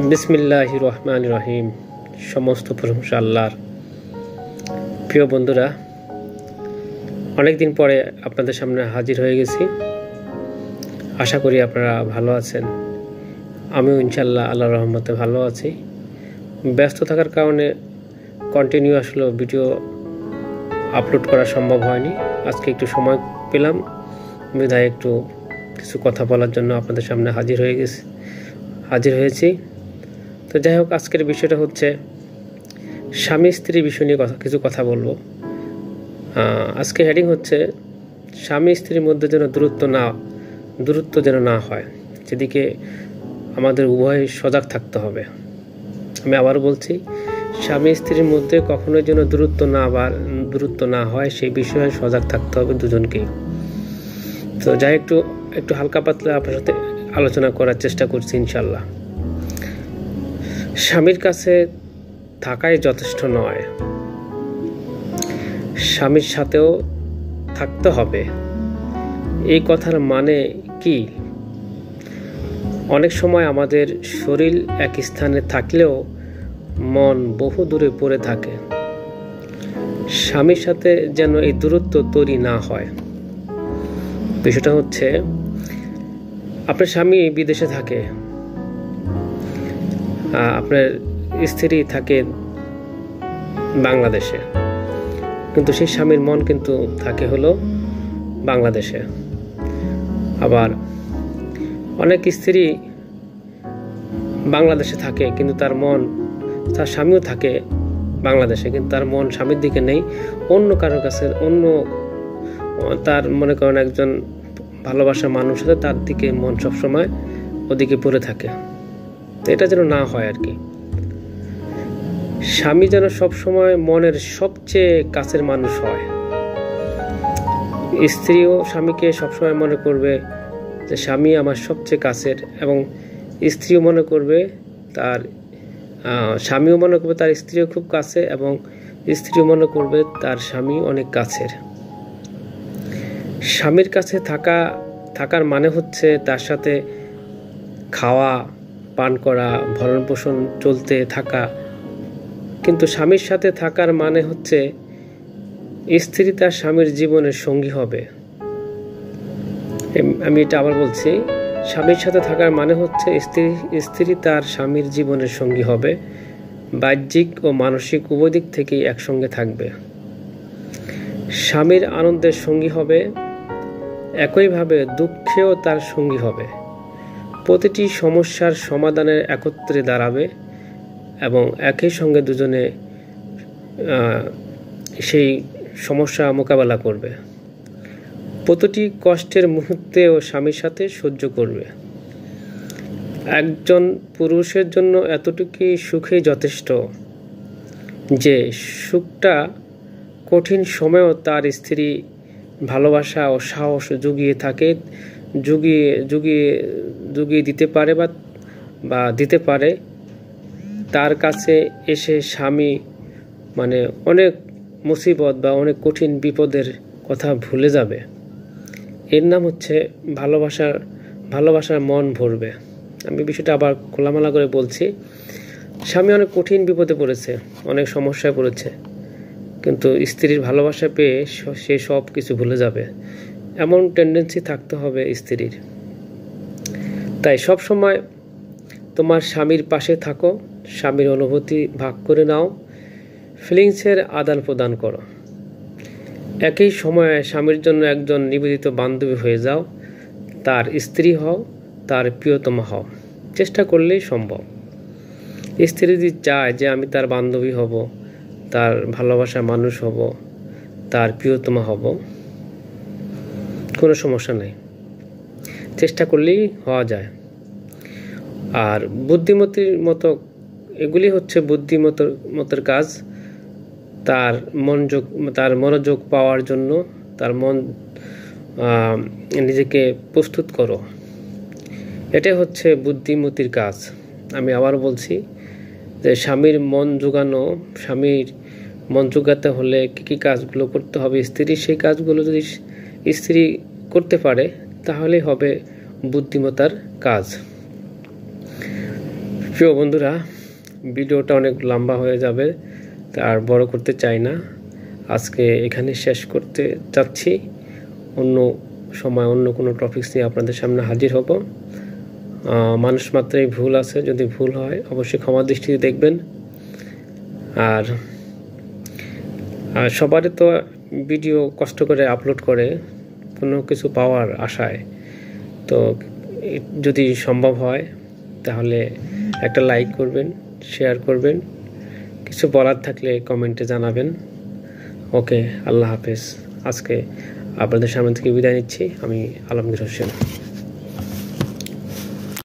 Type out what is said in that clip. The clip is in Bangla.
বিসমিল্লাহির রহমানির রহিম। সমস্ত প্রশংসা আল্লাহর। প্রিয় বন্ধুরা, অনেক দিন পরে আপনাদের সামনে হাজির হয়ে গেছি। আশা করি আপনারা ভালো আছেন। আমিও ইনশাল্লাহ আল্লাহর রহমতে ভালো আছি। ব্যস্ত থাকার কারণে কন্টিনিউ আসলে ভিডিও আপলোড করা সম্ভব হয়নি। আজকে একটু সময় পেলাম বিধায় একটু কিছু কথা বলার জন্য আপনাদের সামনে হাজির হয়েছি। তো যাই হোক, আজকের বিষয়টা হচ্ছে স্বামী স্ত্রী বিষয় নিয়ে কিছু কথা বলবো। আজকে হেডিং হচ্ছে স্বামী স্ত্রীর মধ্যে যেন দূরত্ব যেন না হয়, যেদিকে আমাদের উভয় সজাগ থাকতে হবে। আমি আবার বলছি, স্বামী স্ত্রীর মধ্যে কখনোই যেন দূরত্ব না হয় সেই বিষয়ে সজাগ থাকতে হবে দুজনকেই। তো যাই একটু হালকা পাতলা আপনার সাথে আলোচনা করার চেষ্টা করছি ইনশাল্লাহ। স্বামীর কাছে থাকাই যথেষ্ট নয়, স্বামীর সাথেও থাকতে হবে। এই কথার মানে কি? অনেক সময় আমাদের শরীর এক স্থানে থাকলেও মন বহু দূরে পড়ে থাকে। স্বামীর সাথে যেন এই দূরত্ব তৈরি না হয়। বিষয়টা হচ্ছে, আপনার স্বামী বিদেশে থাকে, আপনার স্ত্রী থাকে বাংলাদেশে, কিন্তু সেই স্বামীর মন কিন্তু থাকে হলো বাংলাদেশে। আবার অনেক স্ত্রী বাংলাদেশে থাকে কিন্তু তার স্বামীও থাকে বাংলাদেশে, কিন্তু তার মন স্বামীর দিকে নেই, অন্য কারোর কাছে, তার মনে করেন একজন ভালোবাসার মানুষ সাথে, তার দিকে মন সবসময় ওদিকে পড়ে থাকে। তো এটা যেন না হয় আর কি। স্বামী যেন সবসময় মনের সবচেয়ে কাছের মানুষ হয়। স্ত্রীও স্বামীকে সবসময় মনে করবে যে স্বামী আমার সবচেয়ে কাছের, এবং স্ত্রীও মনে করবে স্বামীও মনে করবে তার স্ত্রীও খুব কাছে, এবং স্ত্রীও মনে করবে তার স্বামী অনেক কাছের। স্বামীর কাছে থাকার মানে হচ্ছে তার সাথে খাওয়া, পান করা, ভরণ পোষণ চলতে থাকা। কিন্তু স্বামীর সাথে থাকার মানে হচ্ছে স্ত্রী তার স্বামীর জীবনের সঙ্গী হবে। আমি এটা আবার বলছি, স্বামীর সাথে থাকার মানে হচ্ছে স্ত্রী তার স্বামীর জীবনের সঙ্গী হবে, বাহ্যিক ও মানসিক উভয় দিক থেকেই একসঙ্গে থাকবে। স্বামীর আনন্দের সঙ্গী হবে, একইভাবে দুঃখেও তার সঙ্গী হবে। প্রতিটি সমস্যার সমাধানের একত্রে দাঁড়াবে এবং একই সঙ্গে দুজনে সেই সমস্যা মোকাবেলা করবে। প্রতিটি কষ্টের মুহূর্তেও স্বামীর সাথে সহ্য করবে। একজন পুরুষের জন্য এতটুকুই সুখই যথেষ্ট যে সুখটা কঠিন সময়েও তার স্ত্রী ভালোবাসা ও সাহস জুগিয়ে দিতে পারে বা দিতে পারে। তার কাছে এসে স্বামী অনেক মুসিবত বা অনেক কঠিন বিপদের কথা ভুলে যাবে। এর নাম হচ্ছে ভালোবাসার মন ভরবে। আমি বিষয়টা আবার খোলামেলা করে বলছি, স্বামী অনেক কঠিন বিপদে পড়েছে, অনেক সমস্যায় পড়েছে, কিন্তু স্ত্রীর ভালোবাসা পেয়ে সে সব কিছু ভুলে যাবে। এমন টেন্ডেন্সি থাকতে হবে স্ত্রীর। তাই সব সময় তোমার স্বামীর পাশে থাকো, স্বামীর অনুভূতি ভাগ করে নাও, ফিলিংসের আদান প্রদান করো। একই সময়ে স্বামীর জন্য একজন নিবেদিত বান্ধবী হয়ে যাও, তার স্ত্রী হও, তার প্রিয়তমা হও। চেষ্টা করলেই সম্ভব। স্ত্রী যদি চায় যে আমি তার বান্ধবী হব, তার ভালোবাসার মানুষ হব, তার প্রিয়তমা হব, কোনো সমস্যা নেই, চেষ্টা করলেই হওয়া যায়। আর বুদ্ধিমতীর মতো, এগুলি হচ্ছে বুদ্ধিমতের কাজ। তার মনোযোগ পাওয়ার জন্য নিজেকে প্রস্তুত করো, এটাই হচ্ছে বুদ্ধিমতীর কাজ। আমি আবার বলছি যে স্বামীর মন জোগাতে হলে কী কাজগুলো করতে হবে সেই কাজগুলো যদি স্ত্রী করতে পারে তাহলেই হবে বুদ্ধিমতার কাজ। প্রিয় বন্ধুরা, ভিডিওটা অনেক লম্বা হয়ে যাবে, আর বড় করতে চাই না। আজকে এখানে শেষ করতে চাচ্ছি। অন্য সময় অন্য কোনো টপিকস নিয়ে আপনাদের সামনে হাজির হব। মানুষ মাত্রই ভুল আছে, যদি ভুল হয় অবশ্যই ক্ষমা দৃষ্টিতে দেখবেন। আর সবারই তো ভিডিও কষ্ট করে আপলোড করে কোনো কিছু পাওয়ার আশায়, তো যদি সম্ভব হয় তাহলে একটা লাইক করবেন, শেয়ার করবেন, কিছু বলার থাকলে কমেন্টে জানাবেন। ওকে, আল্লাহ হাফেজ। আজকে আপনাদের সামনে থেকে বিদায় নিচ্ছি। আমি আলমগীর হোসেন।